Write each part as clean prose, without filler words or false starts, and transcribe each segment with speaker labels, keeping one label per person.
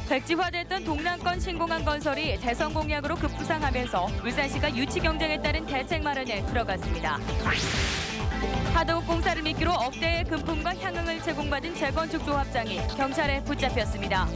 Speaker 1: 백지화됐던 동남권 신공항 건설이 대선 공약으로 급부상하면서 울산시가 유치 경쟁에 따른 대책 마련에 들어갔습니다. 하도급 공사를 미끼로 억대의 금품과 향응을 제공받은 재건축 조합장이 경찰에 붙잡혔습니다.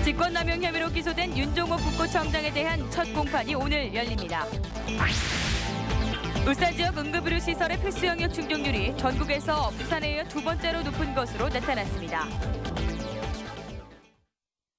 Speaker 1: 직권남용 혐의로 기소된 윤종호 북구청장에 대한 첫 공판이 오늘 열립니다. 울산 지역 응급의료 시설의 필수 영역 충족률이 전국에서 부산에 이어 두 번째로 높은 것으로 나타났습니다.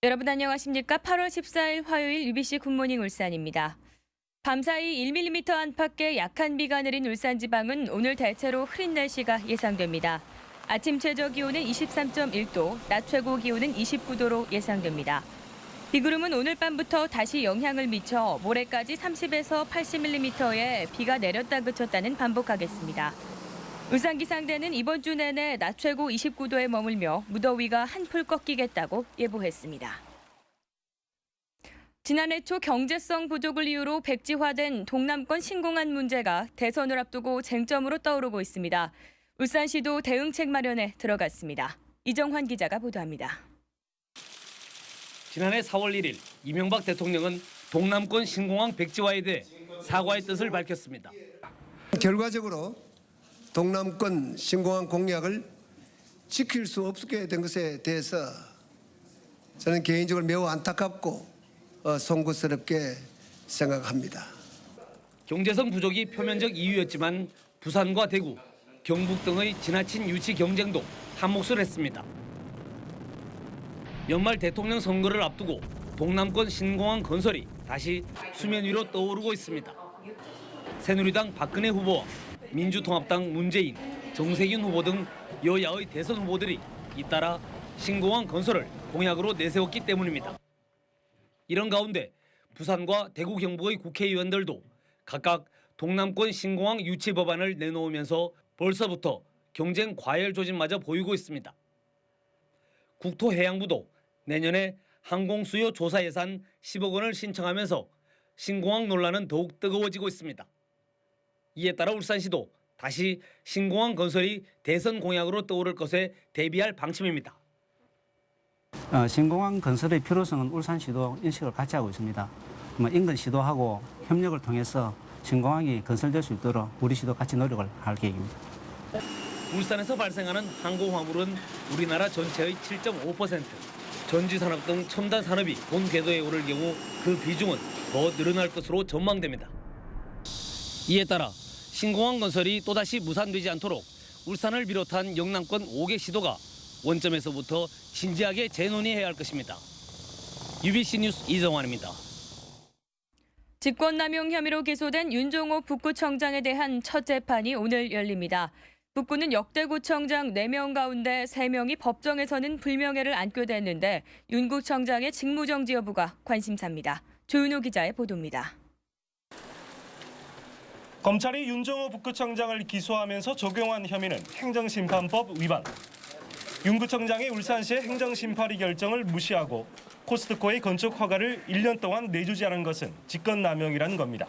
Speaker 1: 여러분 안녕하십니까? 8월 14일 화요일 UBC 굿모닝 울산입니다. 밤사이 1mm 안팎의 약한 비가 내린 울산 지방은 오늘 대체로 흐린 날씨가 예상됩니다. 아침 최저 기온은 23.1도, 낮 최고 기온은 29도로 예상됩니다. 비구름은 오늘 밤부터 다시 영향을 미쳐 모레까지 30에서 80mm의 비가 내렸다 그쳤다는 반복하겠습니다. 울산기상대는 이번 주 내내 낮 최고 29도에 머물며 무더위가 한풀 꺾이겠다고 예보했습니다. 지난해 초 경제성 부족을 이유로 백지화된 동남권 신공항 문제가 대선을 앞두고 쟁점으로 떠오르고 있습니다. 울산시도 대응책 마련에 들어갔습니다. 이정환 기자가 보도합니다.
Speaker 2: 지난해 4월 1일 이명박 대통령은 동남권 신공항 백지화에 대해 사과의 뜻을 밝혔습니다.
Speaker 3: 결과적으로 동남권 신공항 공약을 지킬 수 없게 된 것에 대해서 저는 개인적으로 매우 안타깝고 송구스럽게 생각합니다.
Speaker 2: 경제성 부족이 표면적 이유였지만 부산과 대구, 경북 등의 지나친 유치 경쟁도 한몫을 했습니다. 연말 대통령 선거를 앞두고 동남권 신공항 건설이 다시 수면 위로 떠오르고 있습니다. 새누리당 박근혜 후보와 민주통합당 문재인, 정세균 후보 등 여야의 대선 후보들이 잇따라 신공항 건설을 공약으로 내세웠기 때문입니다. 이런 가운데 부산과 대구 경북의 국회의원들도 각각 동남권 신공항 유치 법안을 내놓으면서 벌써부터 경쟁 과열 조짐마저 보이고 있습니다. 국토해양부도 내년에 항공수요 조사 예산 10억 원을 신청하면서 신공항 논란은 더욱 뜨거워지고 있습니다. 이에 따라 울산시도 다시 신공항 건설이 대선 공약으로 떠오를 것에 대비할 방침입니다.
Speaker 4: 신공항 건설의 필요성은 울산시도 인식을 같이 하고 있습니다. 인근 시도하고 협력을 통해서 신공항이 건설될 수 있도록 우리 시도 같이 노력을 할 계획입니다.
Speaker 2: 울산에서 발생하는 항공화물은 우리나라 전체의 7.5%, 전지산업 등 첨단 산업이 본 궤도에 오를 경우 그 비중은 더 늘어날 것으로 전망됩니다. 이에 따라 신공항 건설이 또다시 무산되지 않도록 울산을 비롯한 영남권 5개 시도가 원점에서부터 진지하게 재논의해야 할 것입니다. UBC 뉴스 이정환입니다.
Speaker 1: 직권남용 혐의로 기소된 윤종호 북구청장에 대한 첫 재판이 오늘 열립니다. 북구는 역대 구청장 4명 가운데 3명이 법정에서는 불명예를 안게 됐는데 윤 구청장의 직무정지 여부가 관심사입니다. 조윤호 기자의 보도입니다.
Speaker 5: 검찰이 윤종호 북구청장을 기소하면서 적용한 혐의는 행정심판법 위반. 윤 구청장이 울산시의 행정심판위 결정을 무시하고 코스트코의 건축 허가를 1년 동안 내주지 않은 것은 직권남용이라는 겁니다.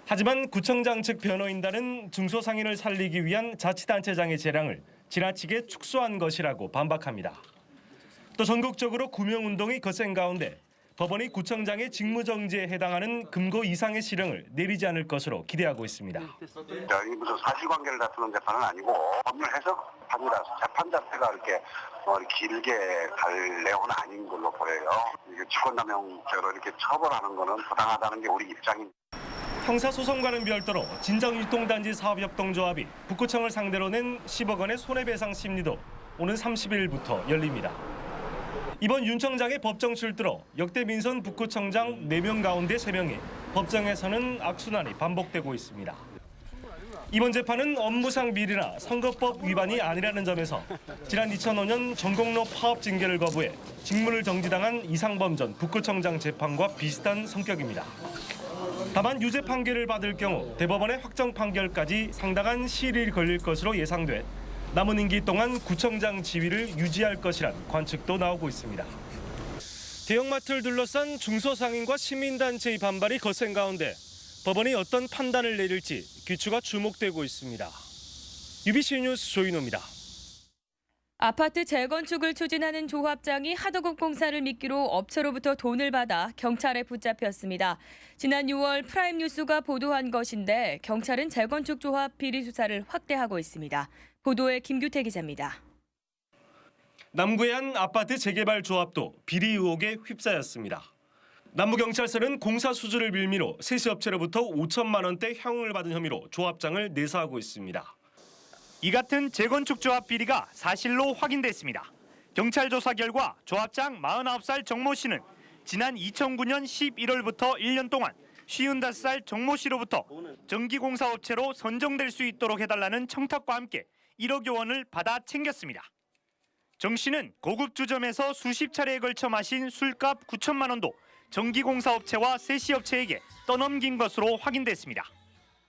Speaker 5: 하지만 구청장 측 변호인단은 중소상인을 살리기 위한 자치단체장의 재량을 지나치게 축소한 것이라고 반박합니다. 또 전국적으로 구명운동이 거센 가운데 법원이 구청장의 직무정지에 해당하는 금고 이상의 실형을 내리지 않을 것으로 기대하고 있습니다.
Speaker 6: 이 무슨 사실관계를 다투는 재판은 아니고 법률 해석판이라서 재판 자체가 이렇게 길게 갈 내용은 아닌 걸로 보여요. 이게 직권남용죄로 이렇게 처벌하는 거는 부당하다는 게 우리 입장입니다.
Speaker 5: 형사소송과는 별도로 진정유통단지 사업협동조합이 북구청을 상대로 낸 10억 원의 손해배상 심리도 오는 30일부터 열립니다. 이번 윤 청장의 법정 출두로 역대 민선 북구청장 4명 가운데 3명이 법정에서는 악순환이 반복되고 있습니다. 이번 재판은 업무상 비리나 선거법 위반이 아니라는 점에서 지난 2005년 전공로 파업 징계를 거부해 직무를 정지당한 이상범 전 북구청장 재판과 비슷한 성격입니다. 다만 유죄 판결을 받을 경우 대법원의 확정 판결까지 상당한 시일이 걸릴 것으로 예상돼 남은 임기 동안 구청장 지위를 유지할 것이란 관측도 나오고 있습니다. 대형마트를 둘러싼 중소상인과 시민단체의 반발이 거센 가운데 법원이 어떤 판단을 내릴지 귀추가 주목되고 있습니다. UBC 뉴스 조인호입니다.
Speaker 1: 아파트 재건축을 추진하는 조합장이 하도급 공사를 미끼로 업체로부터 돈을 받아 경찰에 붙잡혔습니다. 지난 6월 프라임뉴스가 보도한 것인데 경찰은 재건축 조합 비리 수사를 확대하고 있습니다. 보도에 김규태 기자입니다.
Speaker 5: 남구의 한 아파트 재개발 조합도 비리 의혹에 휩싸였습니다. 남부경찰서는 공사 수주를 빌미로 세시업체로부터 5천만 원대 향응을 받은 혐의로 조합장을 내사하고 있습니다.
Speaker 7: 이 같은 재건축 조합 비리가 사실로 확인됐습니다. 경찰 조사 결과 조합장 49살 정모 씨는 지난 2009년 11월부터 1년 동안 55살 정모 씨로부터 전기공사업체로 선정될 수 있도록 해달라는 청탁과 함께 1억여 원을 받아 챙겼습니다. 정 씨는 고급 주점에서 수십 차례에 걸쳐 마신 술값 9천만 원도 전기공사업체와 세시업체에게 떠넘긴 것으로 확인됐습니다.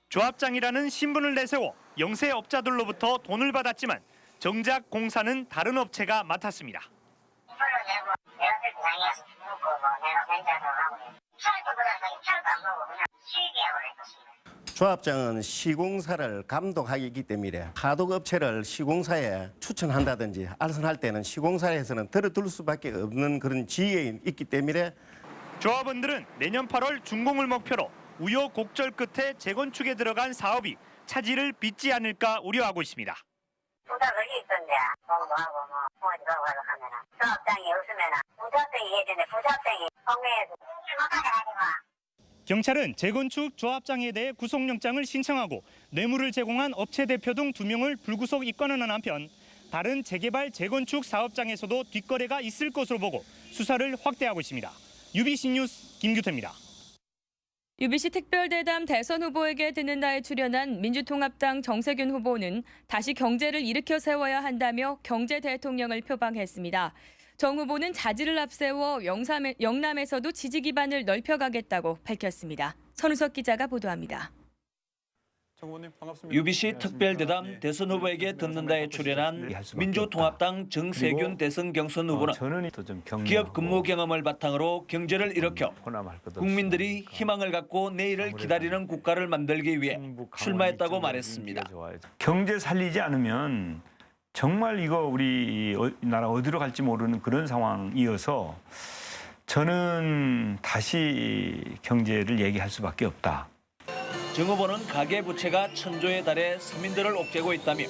Speaker 7: 조합장이라는 신분을 내세워 영세업자들로부터 돈을 받았지만 정작 공사는 다른 업체가 맡았습니다.
Speaker 8: 조합장은 시공사를 감독하기 때문에 하도업체를 시공사에 추천한다든지 알선할 때는 시공사에서는 들어둘 수밖에 없는 그런 지위에 있기 때문에
Speaker 7: 조합원들은 내년 8월 준공을 목표로 우여곡절 끝에 재건축에 들어간 사업이 차질을 빚지 않을까 우려하고 있습니다.
Speaker 9: 부자 거기 있던데 공부하고 어디 가고 하면은 조합장이 없으면은 부자병이 해야 되는데 부자병이 공매에서 못하게 하지마.
Speaker 7: 경찰은 재건축 조합장에 대해 구속영장을 신청하고 뇌물을 제공한 업체 대표 등 2명을 불구속 입건하는 한편 다른 재개발 재건축 사업장에서도 뒷거래가 있을 것으로 보고 수사를 확대하고 있습니다. UBC 뉴스 김규태입니다.
Speaker 1: UBC 특별대담 대선 후보에게 듣는다에 출연한 민주통합당 정세균 후보는 다시 경제를 일으켜 세워야 한다며 경제 대통령을 표방했습니다. 정 후보는 자질을 앞세워 영남에서도 지지 기반을 넓혀가겠다고 밝혔습니다. 선우석 기자가 보도합니다.
Speaker 2: UBC 특별대담 대선 후보에게 듣는다에 출연한 민주통합당 정세균 대선 경선 후보는 기업 근무 경험을 바탕으로 경제를 일으켜 국민들이 희망을 갖고 내일을 기다리는 국가를 만들기 위해 출마했다고 말했습니다.
Speaker 10: 경제 살리지 않으면 정말 이거 우리 나라 어디로 갈지 모르는 그런 상황이어서 저는 다시 경제를 얘기할 수밖에 없다.
Speaker 2: 정 후보는 가계부채가 천조에 달해 서민들을 옥죄고 있다며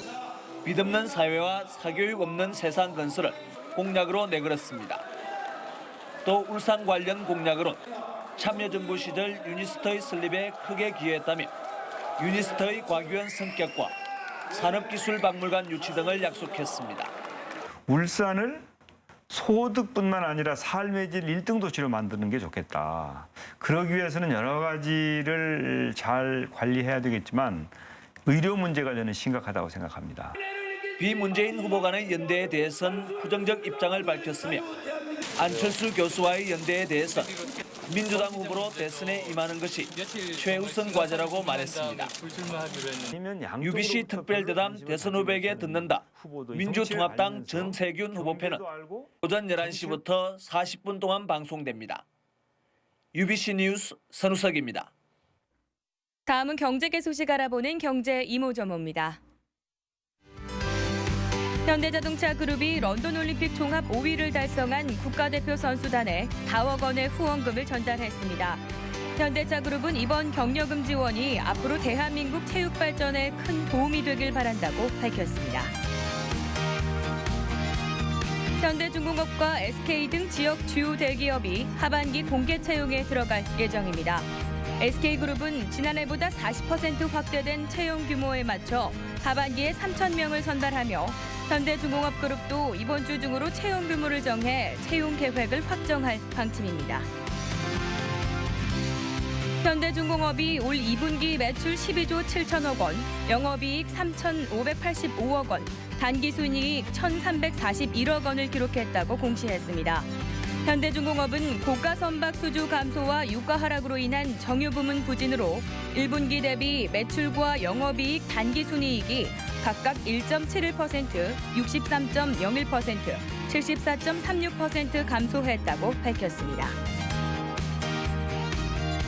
Speaker 2: 빚없는 사회와 사교육 없는 세상 건설을 공약으로 내걸었습니다. 또 울산 관련 공약으로는 참여정부 시절 유니스터의 설립에 크게 기여했다며 유니스터의 과교원 성격과 산업기술박물관 유치 등을 약속했습니다.
Speaker 10: 울산을 소득뿐만 아니라 삶의 질 1등 도시로 만드는 게 좋겠다. 그러기 위해서는 여러 가지를 잘 관리해야 되겠지만 의료 문제가 저는 심각하다고 생각합니다.
Speaker 2: 비문재인 후보 간의 연대에 대해선 부정적 입장을 밝혔으며 안철수 교수와의 연대에 대해선 민주당 후보로 대선에 임하는 것이 최우선 과제라고 말했습니다. UBC 특별대담 대선 후보에게 듣는다. 민주통합당 정세균 후보편은 오전 11시부터 40분 동안 방송됩니다. UBC 뉴스 선우석입니다.
Speaker 1: 다음은 경제계 소식 알아보는 경제 이모저모입니다. 현대자동차 그룹이 런던 올림픽 종합 5위를 달성한 국가대표 선수단에 4억 원의 후원금을 전달했습니다. 현대차 그룹은 이번 경력금 지원이 앞으로 대한민국 체육 발전에 큰 도움이 되길 바란다고 밝혔습니다. 현대중공업과 SK 등 지역 주요 대기업이 하반기 공개 채용에 들어갈 예정입니다. SK그룹은 지난해보다 40% 확대된 채용 규모에 맞춰 하반기에 3,000명을 선발하며 현대중공업그룹도 이번 주 중으로 채용 규모를 정해 채용 계획을 확정할 방침입니다. 현대중공업이 올 2분기 매출 12조 7천억 원, 영업이익 3,585억 원, 단기순이익 1,341억 원을 기록했다고 공시했습니다. 현대중공업은 고가 선박 수주 감소와 유가 하락으로 인한 정유 부문 부진으로 1분기 대비 매출과 영업이익 단기순이익이 각각 1.71%, 63.01%, 74.36% 감소했다고 밝혔습니다.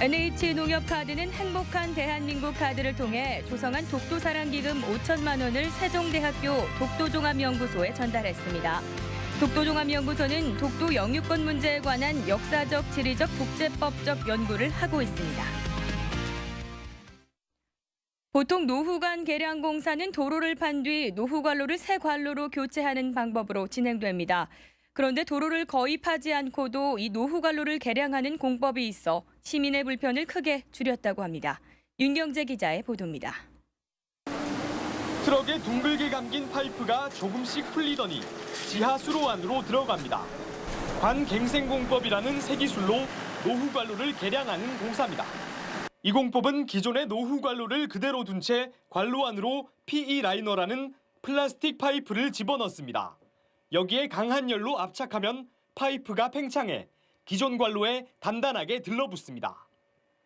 Speaker 1: NH농협카드는 행복한 대한민국 카드를 통해 조성한 독도사랑기금 5천만 원을 세종대학교 독도종합연구소에 전달했습니다. 독도종합연구소는 독도 영유권 문제에 관한 역사적, 지리적, 국제법적 연구를 하고 있습니다. 보통 노후관 개량 공사는 도로를 판 뒤 노후관로를 새 관로로 교체하는 방법으로 진행됩니다. 그런데 도로를 거의 파지 않고도 이 노후관로를 개량하는 공법이 있어 시민의 불편을 크게 줄였다고 합니다. 윤경재 기자의 보도입니다.
Speaker 11: 트럭에 둥글게 감긴 파이프가 조금씩 풀리더니 지하 수로 안으로 들어갑니다. 관갱생공법이라는 새 기술로 노후관로를 개량하는 공사입니다. 이 공법은 기존의 노후관로를 그대로 둔 채 관로 안으로 PE 라이너라는 플라스틱 파이프를 집어넣습니다. 여기에 강한 열로 압착하면 파이프가 팽창해 기존 관로에 단단하게 들러붙습니다.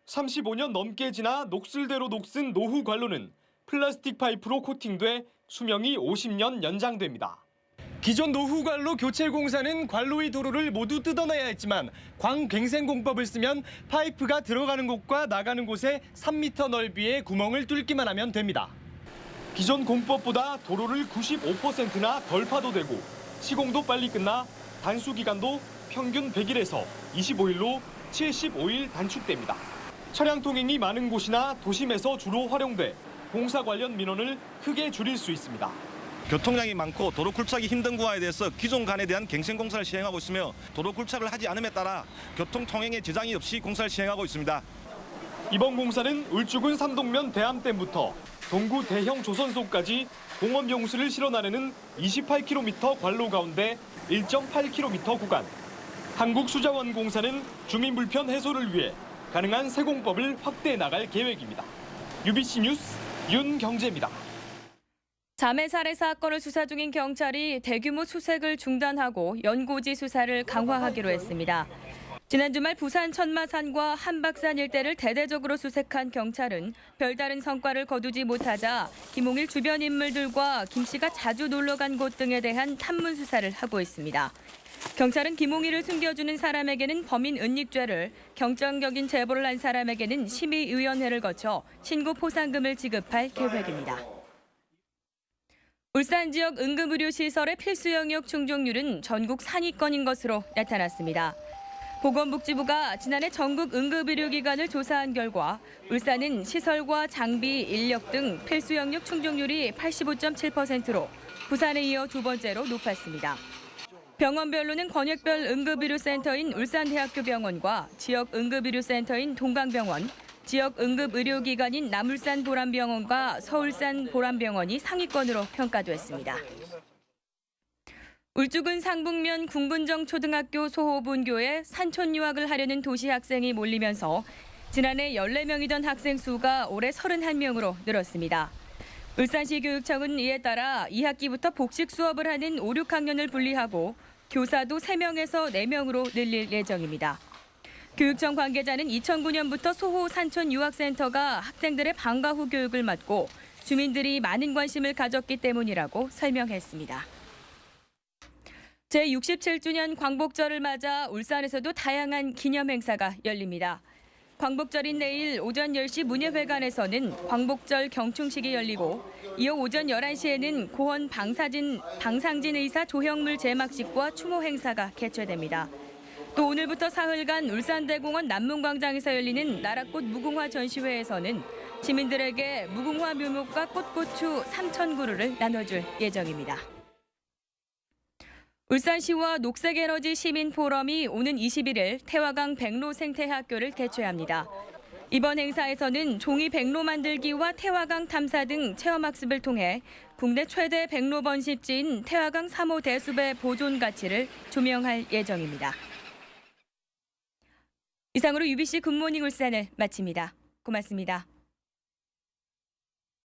Speaker 11: 35년 넘게 지나 녹슬대로 녹슨 노후 관로는 플라스틱 파이프로 코팅돼 수명이 50년 연장됩니다. 기존 노후 관로 교체 공사는 관로의 도로를 모두 뜯어내야 했지만 광갱생 공법을 쓰면 파이프가 들어가는 곳과 나가는 곳에 3m 넓이의 구멍을 뚫기만 하면 됩니다. 기존 공법보다 도로를 95%나 덜 파도 되고 시공도 빨리 끝나 단수 기간도 평균 100일에서 25일로 75일 단축됩니다. 차량 통행이 많은 곳이나 도심에서 주로 활용돼 공사 관련 민원을 크게 줄일 수 있습니다.
Speaker 12: 교통량이 많고 도로 굴착이 힘든 구간에 대해서 기존 간에 대한 갱생 공사를 시행하고 있으며 도로 굴착을 하지 않음에 따라 교통 통행에 지장이 없이 공사를 시행하고 있습니다.
Speaker 11: 이번 공사는 울주군 삼동면 대암댐부터 동구 대형 조선소까지 공원 용수를 실어 나르는 28km 관로 가운데 1.8km 구간. 한국수자원공사는 주민 불편 해소를 위해 가능한 새 공법을 확대해 나갈 계획입니다. UBC 뉴스 윤경재입니다.
Speaker 1: 자매 살해 사건을 수사 중인 경찰이 대규모 수색을 중단하고 연고지 수사를 강화하기로 했습니다. 지난 주말 부산 천마산과 한박산 일대를 대대적으로 수색한 경찰은 별다른 성과를 거두지 못하자 김홍일 주변 인물들과 김 씨가 자주 놀러 간 곳 등에 대한 탐문 수사를 하고 있습니다. 경찰은 김홍일을 숨겨주는 사람에게는 범인 은닉죄를, 경정적인 제보를 한 사람에게는 심의위원회를 거쳐 신고 포상금을 지급할 계획입니다. 울산 지역 응급의료시설의 필수 영역 충족률은 전국 상위권인 것으로 나타났습니다. 보건복지부가 지난해 전국 응급의료기관을 조사한 결과 울산은 시설과 장비, 인력 등 필수 영역 충족률이 85.7%로 부산에 이어 두 번째로 높았습니다. 병원별로는 권역별 응급의료센터인 울산대학교병원과 지역 응급의료센터인 동강병원, 지역 응급의료기관인 남울산 보람병원과 서울산 보람병원이 상위권으로 평가됐습니다. 울주군 상북면 궁군정 초등학교 소호분교에 산촌 유학을 하려는 도시 학생이 몰리면서 지난해 14명이던 학생 수가 올해 31명으로 늘었습니다. 울산시 교육청은 이에 따라 2학기부터 복식 수업을 하는 5, 6학년을 분리하고 교사도 3명에서 4명으로 늘릴 예정입니다. 교육청 관계자는 2009년부터 소호 산촌 유학센터가 학생들의 방과 후 교육을 맡고 주민들이 많은 관심을 가졌기 때문이라고 설명했습니다. 제67주년 광복절을 맞아 울산에서도 다양한 기념 행사가 열립니다. 광복절인 내일 오전 10시 문예회관에서는 광복절 경충식이 열리고 이어 오전 11시에는 고원 방상진 의사 조형물 제막식과 추모 행사가 개최됩니다. 또 오늘부터 사흘간 울산대공원 남문광장에서 열리는 나라꽃 무궁화 전시회에서는 시민들에게 무궁화 묘목과 꽃고추 3,000그루를 나눠줄 예정입니다. 울산시와 녹색에너지 시민포럼이 오는 21일 태화강 백로 생태학교를 개최합니다. 이번 행사에서는 종이 백로 만들기와 태화강 탐사 등 체험학습을 통해 국내 최대 백로 번식지인 태화강 3호 대숲의 보존 가치를 조명할 예정입니다. 이상으로 UBC 굿모닝 울산을 마칩니다. 고맙습니다.